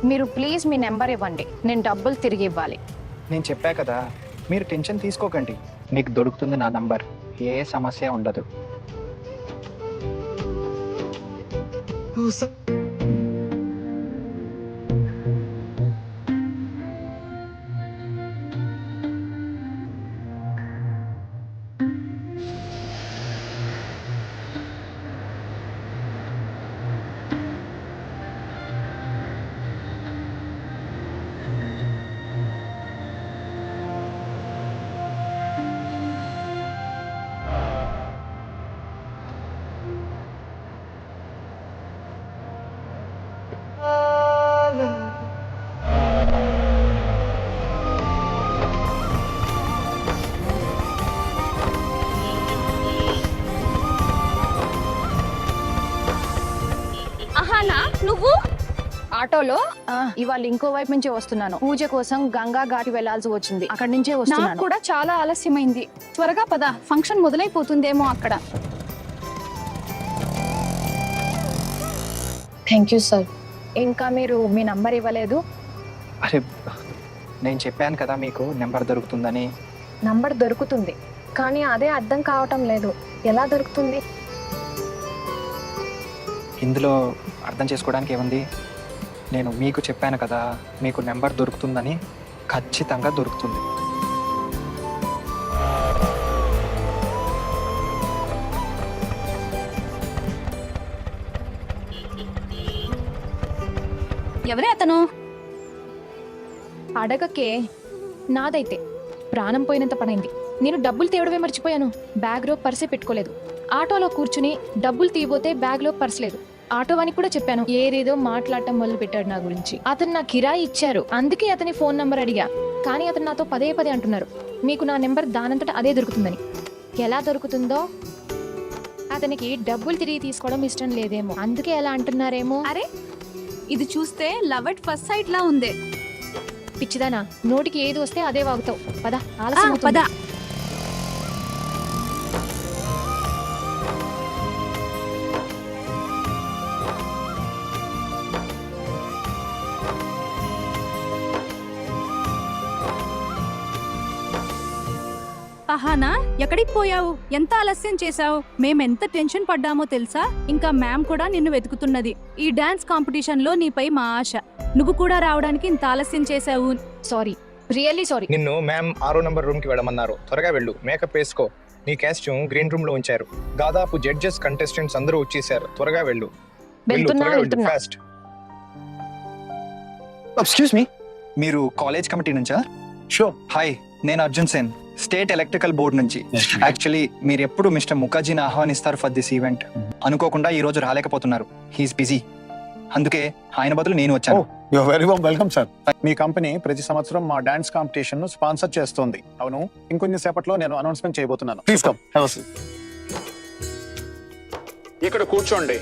Speaker 3: మీరు ప్లీజ్ మీ నెంబర్ ఇవ్వండి, నేను డబ్బులు తిరిగి ఇవ్వాలి.
Speaker 1: నేను చెప్పా కదా, మీరు టెన్షన్ తీసుకోకండి, మీకు దొరుకుతుంది నా నంబర్, ఏ సమస్య ఉండదు.
Speaker 3: అహానా, నువ్వు ఆటోలో? ఇవాళ ఇంకో వైపు నుంచి వస్తున్నాను. పూజ కోసం గంగా ఘాటి వెళ్లాల్సి వచ్చింది, అక్కడి నుంచే వస్తున్నాను.
Speaker 4: నాకు కూడా చాలా ఆలస్యమైంది. త్వరగా పద, ఫంక్షన్ మొదలైపోతుందేమో అక్కడ.
Speaker 3: Thank you sir. ఇంకా మీరు మీ నంబర్ ఇవ్వలేదు.
Speaker 1: అరే, నేను చెప్పాను కదా మీకు నెంబర్ దొరుకుతుందని.
Speaker 3: నంబర్ దొరుకుతుంది, కానీ అదే అర్థం కావటం లేదు. ఎలా దొరుకుతుంది?
Speaker 1: ఇందులో అర్థం చేసుకోవడానికి ఏముంది?
Speaker 14: నేను మీకు చెప్పాను కదా, మీకు నెంబర్ దొరుకుతుందని. ఖచ్చితంగా దొరుకుతుంది.
Speaker 4: ఎవరే అతను?
Speaker 8: అడగకే, నాదైతే ప్రాణం పోయినంత పనైంది. నేను డబ్బులు తేవడమే మర్చిపోయాను. బ్యాగ్లో పర్సే పెట్టుకోలేదు. ఆటోలో కూర్చుని డబ్బులు తీయబోతే బ్యాగ్లో పర్స్ లేదు. ఆటో అని కూడా చెప్పాను. ఏదేదో మాట్లాడటం మొదలు పెట్టాడు నా గురించి. అతను నా కిరాయి ఇచ్చారు, అందుకే అతని ఫోన్ నంబర్ అడిగా. కానీ అతను నాతో పదే పదే అంటున్నారు మీకు నా నెంబర్ దానంతట అదే దొరుకుతుందని. ఎలా దొరుకుతుందో? అతనికి డబ్బులు తిరిగి తీసుకోవడం ఇష్టం లేదేమో, అందుకే ఎలా అంటున్నారేమో.
Speaker 4: అరే, ఇది చూస్తే లవ్ ఎట్ ఫస్ట్ సైట్ లా ఉందే.
Speaker 8: పిచ్చిదానా, నోటికి ఏది వస్తే అదే వాగుతావు. పద, ఆలస్యం అవుతుంది.
Speaker 4: పద. అహానా, ఎక్కడికి పోయావు? ఎంత ఆలస్యం చేశావు? మేమెంత టెన్షన్ పడ్డామో తెలుసా? ఇంకా మ్యామ్ కూడా నిన్ను వెతుకుతున్నది. ఈ డాన్స్ కాంపిటీషన్ లో నీపై మా ఆశ. నువ్వు కూడా రావడానికి ఇంత ఆలస్యం చేశావు.
Speaker 8: Sorry, really sorry.
Speaker 14: నిన్ను మ్యామ్ 6వ నంబర్ రూమ్ కి వెళ్ళమన్నారు. త్వరగా వెళ్ళు, మేకప్ వేసుకో. నీ కాస్ట్యూమ్ గ్రీన్ రూమ్ లో ఉంచారు. దాదాపు జడ్జెస్ కంటెస్టెంట్స్ అందరూ వచ్చేసారు. త్వరగా వెళ్ళు.
Speaker 8: వెళ్తున్నా.
Speaker 14: ఫాస్ట్. ఎక్స్క్యూజ్ మీ, మీరు కాలేజ్ కమిటీ నుంచా? షూర్. హాయ్, నేను Arjun Sen, state electrical board నుంచి. యాక్చువల్లీ మీరు ఎప్పుడు మిస్టర్ ముఖర్జీని ఆహ్వానిస్తారు ఫర్ దిస్ ఈవెంట్. అనుకోకుండా ఈ రోజు రాలేకపోతున్నారు. హీఈస్ బిజీ, అందుకే ఆయన బదులు నేను వచ్చాను.
Speaker 11: Your very welcome sir. Me company ప్రతి సంవత్సరం మా డాన్స్ కాంపిటీషన్ ను స్పాన్సర్ చేస్తుంది. అవును, ఇంకొన్ని సేపట్లో నేను అనౌన్స్మెంట్ చేయబోతున్నాను. Please come. ఇక్కడ కూర్చోండి.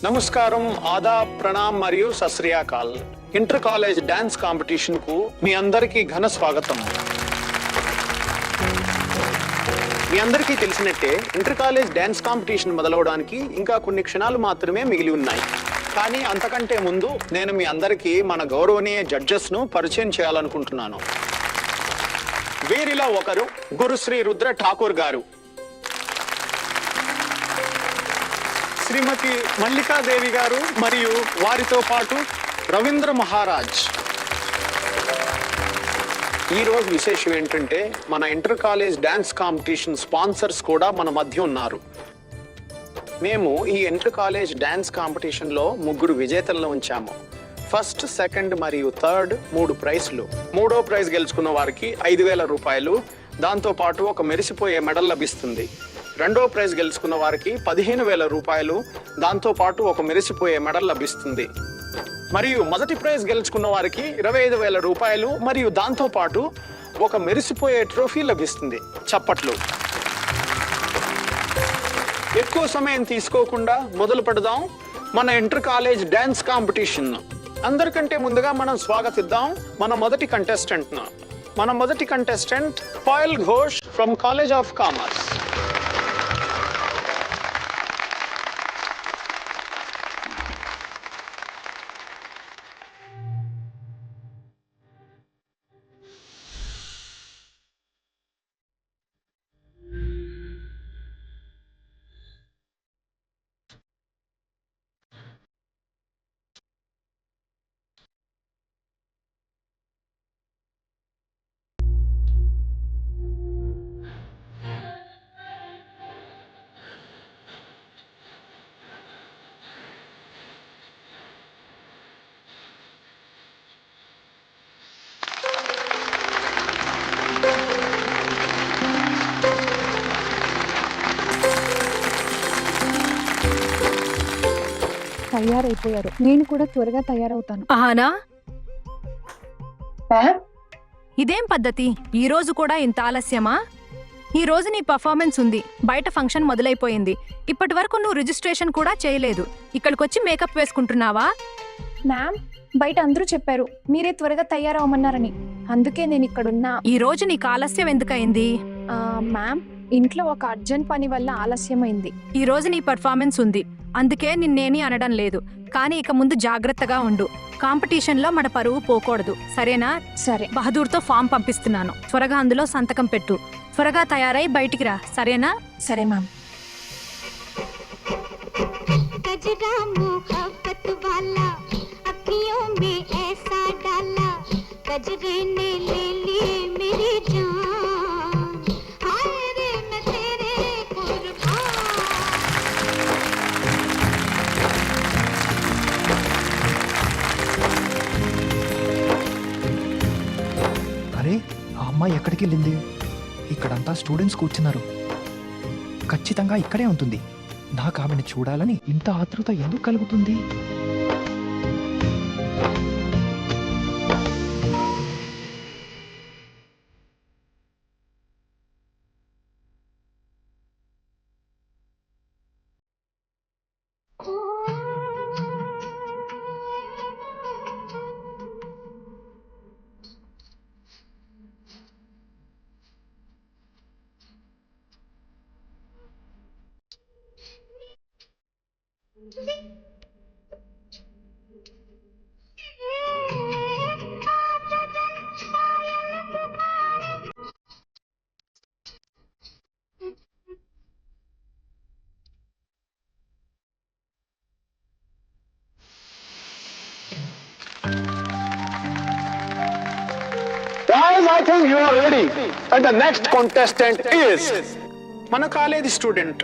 Speaker 11: నమస్కారం, ఆదాబ్, ప్రణామ్ మరియు సత్ శ్రీ అకాల్. ఇంటర్ కాలేజ్ డాన్స్ కాంపిటీషన్ కు మీ అందరికీ ఘన స్వాగతం. మీ అందరికీ తెలిసినట్టే ఇంటర్ కాలేజ్ డాన్స్ కాంపిటీషన్ మొదలవడానికి ఇంకా కొన్ని క్షణాలు మాత్రమే మిగిలి ఉన్నాయి. కానీ అంతకంటే ముందు నేను మీ అందరికీ మన గౌరవనీయ జడ్జెస్ ను పరిచయం చేయాలనుకుంటున్నాను. వీరిలో ఒకరు గురుశ్రీ రుద్ర ఠాకూర్ గారు, శ్రీమతి మల్లికాదేవి గారు మరియు వారితో పాటు రవీంద్ర మహారాజ్. ఈ రోజు విశేషం ఏంటంటే మన inter college dance competition sponsors కూడా మన మధ్య ఉన్నారు. మేము ఈ ఇంటర్ కాలేజ్ డాన్స్ కాంపిటీషన్ లో 3 విజేతలను ఉంచాము. ఫస్ట్, సెకండ్ మరియు థర్డ్ 3 ప్రైజ్లు. 3వ ప్రైజ్ గెలుచుకున్న వారికి 5,000 రూపాయలు, దాంతో పాటు ఒక మెరిసిపోయే మెడల్ లభిస్తుంది. 2వ ప్రైజ్ గెలుచుకున్న వారికి 15,000 రూపాయలు, దాంతో పాటు ఒక మెరిసిపోయే మెడల్ లభిస్తుంది. మరియు మొదటి ప్రైజ్ గెలుచుకున్న వారికి 25,000 రూపాయలు మరియు దాంతో పాటు ఒక మెరిసిపోయే ట్రోఫీ లభిస్తుంది. చప్పట్లు. ఎక్కువ సమయం తీసుకోకుండా మొదలు పెడదాం మన ఇంటర్ కాలేజ్ డాన్స్ కాంపిటీషన్. అందరికంటే ముందుగా మనం స్వాగతిద్దాం మన మొదటి కంటెస్టెంట్ ను. మన మొదటి contestant Payal Ghosh from college of commerce.
Speaker 8: తయారైపోయారు. నేను కూడా త్వరగా తయారవుతాను.
Speaker 4: అహానా, ఇదేం పద్ధతి? ఈ రోజు కూడా ఇంత ఆలస్యమా? ఈ రోజు నీ పర్ఫార్మెన్స్ ఉంది, బయట ఫంక్షన్ మొదలైపోయింది. ఇప్పటి వరకు నువ్వు రిజిస్ట్రేషన్ కూడా చేయలేదు. ఇక్కడికొచ్చి మేకప్ వేసుకుంటున్నావా?
Speaker 8: మ్యామ్, బయట అందరూ చెప్పారు మీరే త్వరగా తయారవమన్నారని, అందుకే నేను ఇక్కడున్నా.
Speaker 4: ఈ రోజు నీకు ఆలస్యం ఎందుకయింది?
Speaker 8: మ్యామ్, ఇంట్లో ఒక అర్జెంట్ పని వల్ల ఆలస్యమైంది.
Speaker 4: ఈ రోజు నీ పర్ఫార్మెన్స్ ఉంది, అందుకే నిన్నేని అనడం లేదు. కానీ ఇక ముందు జాగ్రత్తగా ఉండు. కాంపిటీషన్ లో మన పరువు పోకూడదు, సరేనా?
Speaker 8: సరే.
Speaker 4: బహదూర్తో ఫామ్ పంపిస్తున్నాను, త్వరగా అందులో సంతకం పెట్టు. త్వరగా తయారై బయటికి రా, సరేనా?
Speaker 8: సరే మ్యామ్.
Speaker 10: गजरा मोहब्बत वाला कहानियों में ऐसा डाला गजरे ने ले ली मेरी जान हाय रे मैं तेरे कुर्बान
Speaker 14: అరే ఆ అమ్మాయి ఎక్కడికి వెళ్ళింది? ఇక్కడంతా స్టూడెంట్స్ కూర్చున్నారు. ఖచ్చితంగా ఇక్కడే ఉంటుంది. నాకు ఆమెను చూడాలని ఇంత ఆతృత ఎందుకు కలుగుతుంది?
Speaker 11: Guys, I think you are ready. And the next contestant is మన college student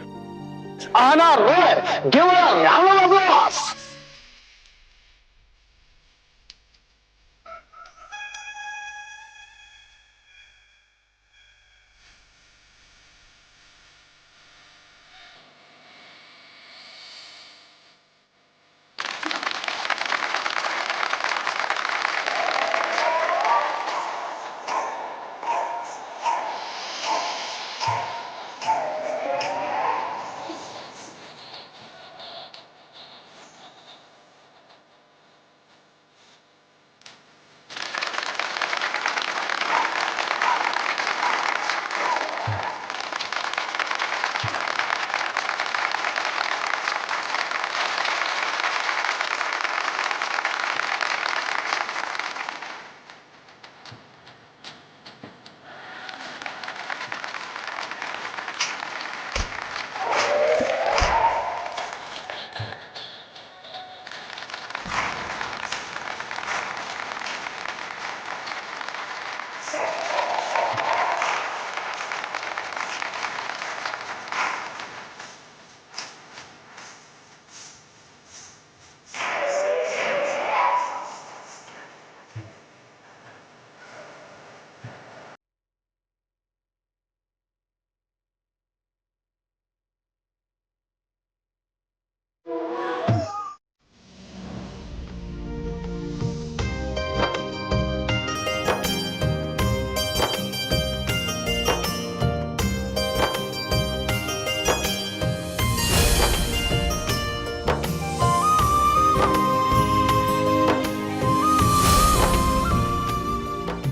Speaker 11: Anna Roy. Give her a round of applause.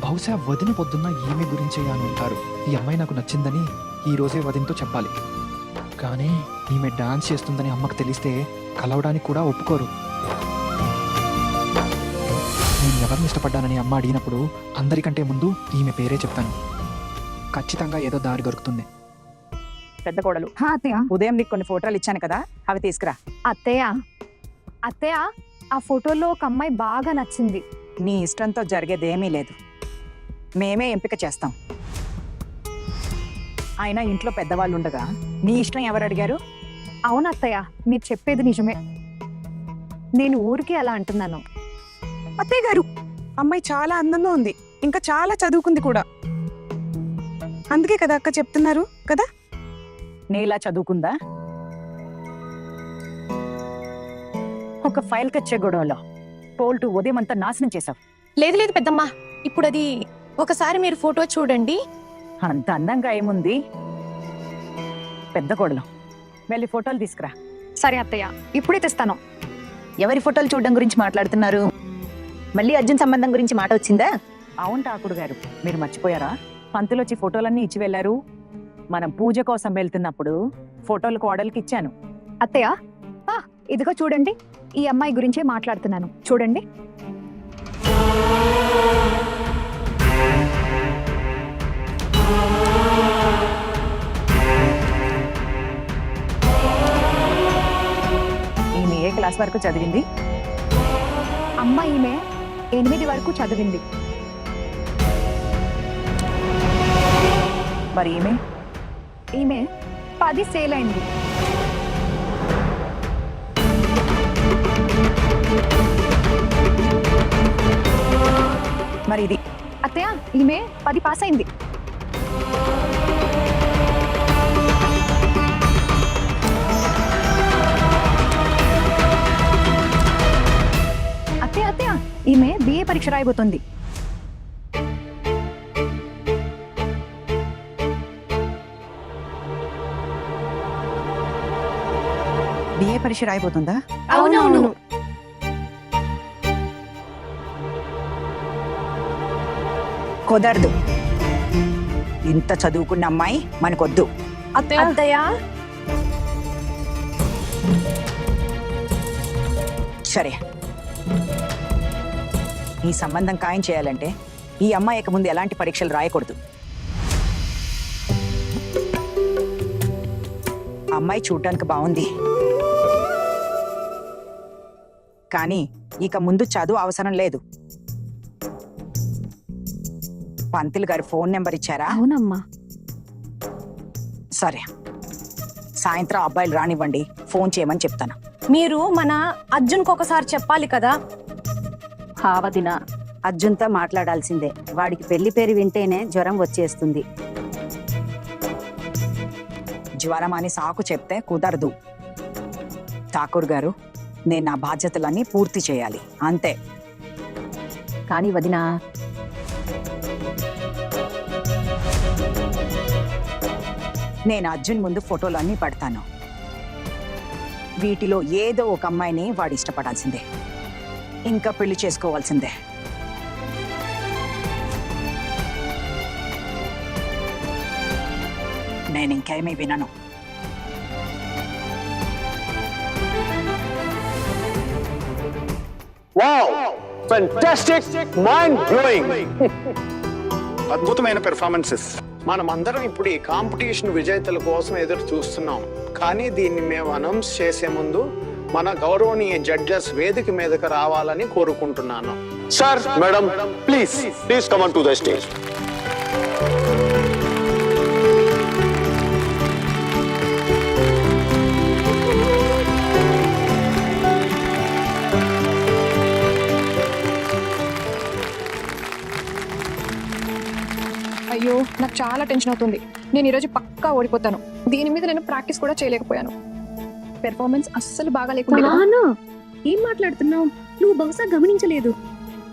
Speaker 11: బహుశా వదిన పొద్దున్న ఈమె గురించే అని ఉంటారు. ఈ అమ్మాయి నాకు నచ్చిందని ఈ రోజే వదినతో చెప్పాలి. కానీ ఈమె డాన్స్ చేస్తుందని అమ్మకు తెలిస్తే కలవడానికి కూడా ఒప్పుకోరు. నేను ఎవరిని ఇష్టపడ్డానని అమ్మ అడిగినప్పుడు అందరికంటే ముందు ఈమె పేరే చెప్తాను. ఖచ్చితంగా ఏదో దారి దొరుకుతుంది.
Speaker 2: పెద్ద కోడలు, ఉదయం నీకు కొన్ని ఫోటోలు ఇచ్చాను కదా, అవి తీసుకురా.
Speaker 3: అత్తయ్య ఆ ఫోటోలో ఒక అమ్మాయి బాగా నచ్చింది.
Speaker 2: నీ ఇష్టంతో జరిగేదేమీ లేదు, మేమే ఎంపిక చేస్తాం. అయినా ఇంట్లో పెద్దవాళ్ళు ఉండగా నీ ఇష్టం ఎవరు అడిగారు?
Speaker 3: అవును అత్తయ్య, మీరు చెప్పేది నిజమే. నేను ఊరికి అలా అంటున్నాను.
Speaker 2: అత్తయ్య గారు, అమ్మాయి చాలా అందంగా ఉంది, ఇంకా చాలా చదువుకుంది కూడా. అందుకే కదా అక్క చెప్తున్నారు కదా. నీలా చదువుకుందా? ఒక ఫైల్ కచ్చే గొడవలో పోల్టు ఉదయం అంతా నాశనం చేశావు.
Speaker 8: లేదు లేదు పెద్దమ్మ, ఇప్పుడు అది ఒకసారి మీరు ఫోటో చూడండి.
Speaker 2: అంత అందంగా ఏముంది? పెద్ద కోడలు, వెళ్ళి ఫోటోలు తీసుకురా.
Speaker 3: సరే అత్తయ్య, ఇప్పుడే తెస్తాను.
Speaker 2: ఎవరి ఫోటోలు చూడడం గురించి మాట్లాడుతున్నారు?
Speaker 5: మళ్ళీ అర్జున్ సంబంధం గురించి మాట వచ్చిందా?
Speaker 2: అవును ఠాకుడు గారు, మీరు మర్చిపోయారా? పంతులు వచ్చి ఫోటోలన్నీ ఇచ్చి వెళ్ళారు. మనం పూజ కోసం వెళ్తున్నప్పుడు ఫోటోలు కోడలికి ఇచ్చాను.
Speaker 3: అత్తయ్య, ఇదిగో చూడండి, ఈ అమ్మాయి గురించే మాట్లాడుతున్నాను, చూడండి.
Speaker 2: ఈమె ఏ క్లాస్ వరకు చదివింది?
Speaker 3: అమ్మ అమ్మ ఈమె 8 వరకు చదివింది.
Speaker 2: మరి
Speaker 3: ఈమె 10 సేల్ అయింది.
Speaker 2: మరి ఇది
Speaker 3: అత్తయ్య ఈమె 10 పాస్ అయింది. అత్తయ్య ఈమె BA పరీక్ష రాయబోతుంది.
Speaker 2: BA పరీక్ష రాయబోతుందా?
Speaker 3: అవునవును.
Speaker 2: కుదరదు. ఇంత చదువుకున్న అమ్మాయి మనకొద్దు.
Speaker 3: అత్తయ్య
Speaker 2: సరే, ఈ సంబంధం ఖాయం చేయాలంటే ఈ అమ్మాయికి ముందు ఎలాంటి పరీక్షలు రాయకూడదు. అమ్మాయి చూడటానికి బాగుంది, కానీ ఇక ముందు చదువు అవసరం లేదు. పంతులు గారు ఫోన్ నెంబర్ ఇచ్చారా?
Speaker 3: అవునమ్మా.
Speaker 2: సరే, సాయంత్రం అబ్బాయిలు రానివ్వండి, ఫోన్ చేయమని చెప్తాను.
Speaker 3: మీరు మన అర్జున్కి ఒకసారి చెప్పాలి కదా.
Speaker 2: వదిన, అర్జున్తో మాట్లాడాల్సిందే. వాడికి పెళ్లి పేరు వింటేనే జ్వరం వచ్చేస్తుంది. జ్వరం అని సాకు చెప్తే కుదరదు. ఠాకూర్ గారు, నేను నా బాధ్యతలన్నీ పూర్తి చేయాలి, అంతే. కానీ వదిన, నేను అర్జున్ ముందు ఫోటోలన్నీ పడతాను. వీటిలో ఏదో ఒక అమ్మాయిని వాడు ఇష్టపడాల్సిందే, ఇంకా పెళ్లి చేసుకోవాల్సిందే. నేను ఇంకేమీ వినను.
Speaker 11: Wow, fantastic, mind blowing. అద్భుతమైన పెర్ఫార్మెన్సెస్. మనమందరం ఇప్పుడు ఈ కాంపిటీషన్ విజేతల కోసం ఎదురు చూస్తున్నాం. కానీ దీన్ని మేము అనౌన్స్ చేసే ముందు మన గౌరవనీయ జడ్జెస్ వేదిక మీదకి రావాలని కోరుకుంటున్నాను. Sir, madam, please come on to the stage.
Speaker 3: అయ్యో, నాకు చాలా టెన్షన్ అవుతుంది. నేను ఈరోజు పక్కా ఓడిపోతాను. దీని మీద నేను ప్రాక్టీస్ కూడా చేయలేకపోయాను. పెర్ఫార్మెన్స్ అస్సలు బాగా లేకుండా.
Speaker 8: ఏం మాట్లాడుతున్నావు? నువ్వు బహుశా గమనించలేదు.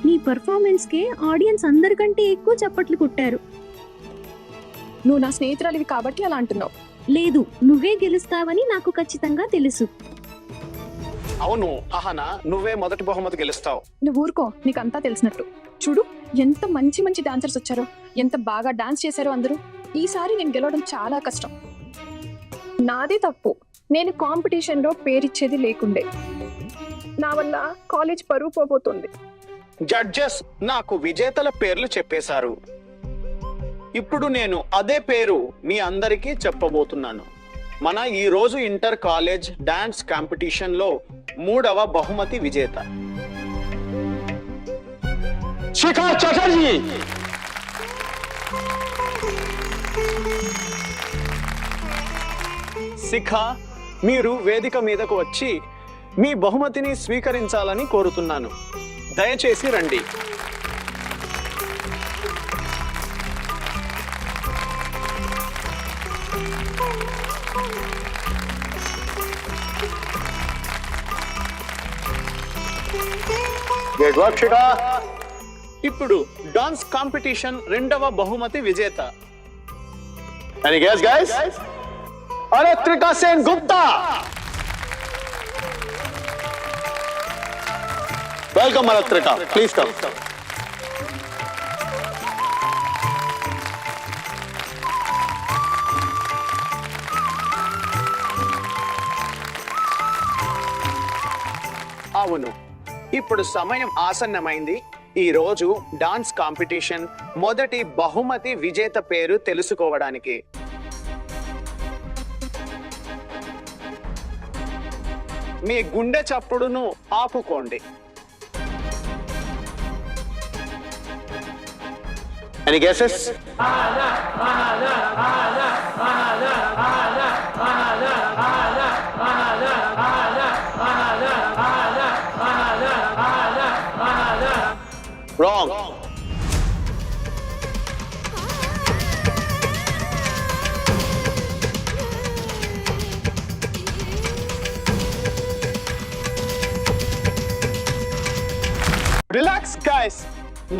Speaker 8: నీ పర్ఫార్మెన్స్ కే ఆడియన్స్ అందరికంటే ఎక్కువ చప్పట్లు కొట్టారు.
Speaker 3: నువ్వు నా స్నేహితురాలివి కాబట్టి అలా అంటున్నావు.
Speaker 8: లేదు, నువ్వే గెలుస్తావని నాకు ఖచ్చితంగా తెలుసు.
Speaker 11: అవును అహనా, నువ్వే మొదటి బహుమతి గెలుస్తావు.
Speaker 3: నువ్వు ఊరుకో, నీకంతా తెలిసినట్టు. చూడు, ఎంత మంచి మంచి డాన్సర్స్ వచ్చారో, ఎంత బాగా డాన్స్ చేశారో అందరూ. ఈసారి నేను గెలవడం చాలా కష్టం. నాదే తప్పు. నేను కాంపిటీషన్లో పేరిచ్చేది లేకుండే. నా వల్ల కాలేజ్ పరువు పోబోతుంది.
Speaker 11: జడ్జెస్ నాకు విజేతల పేర్లు చెప్పేశారు. ఇప్పుడు నేను అదే పేరు మీ అందరికీ చెప్పబోతున్నాను. మన ఈ రోజు ఇంటర్ కాలేజ్ డాన్స్ కాంపిటీషన్ లో 3వ బహుమతి విజేత శిఖా చటర్జీ. శిఖా, మీరు వేదిక మీదకు వచ్చి మీ బహుమతిని స్వీకరించాలని కోరుతున్నాను. దయచేసి రండి. ఇప్పుడు డాన్స్ కాంపిటీషన్ 2వ బహుమతి విజేత Aratrika Sen Gupta. Welcome Aratrika, please come. అవును, ఇప్పుడు సమయం ఆసన్నమైంది. ఈ రోజు డాన్స్ కాంపిటీషన్ మొదటి బహుమతి విజేత పేరు తెలుసుకోవడానికి. మీ గుండె చప్పుడును ఆపుకోండి. Any guesses? Wrong.
Speaker 12: Relax guys,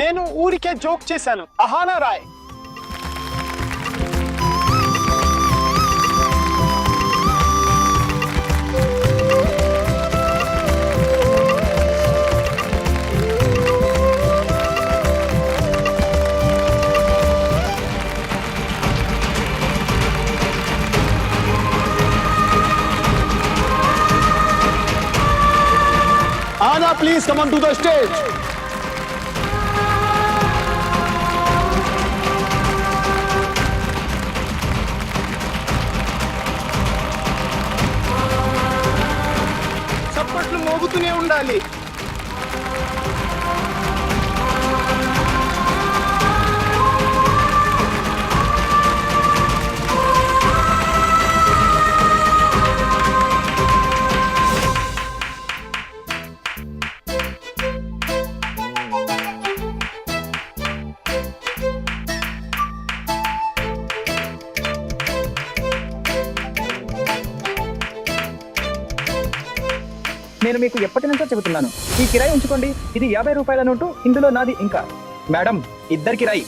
Speaker 12: నేను ఊరికే జోక్ చేశాను. Ahana Roy. Anna, please come on to the stage. చప్పట్లు మోగుతూనే ఉండాలి.
Speaker 14: నేను మీకు ఎప్పటి నుంచో చెబుతున్నాను, ఈ కిరాయి ఉంచుకోండి. ఇది 50 రూపాయల నోటు, ఇందులో నాది ఇంకా. మేడం, ఇద్దరు కిరాయి.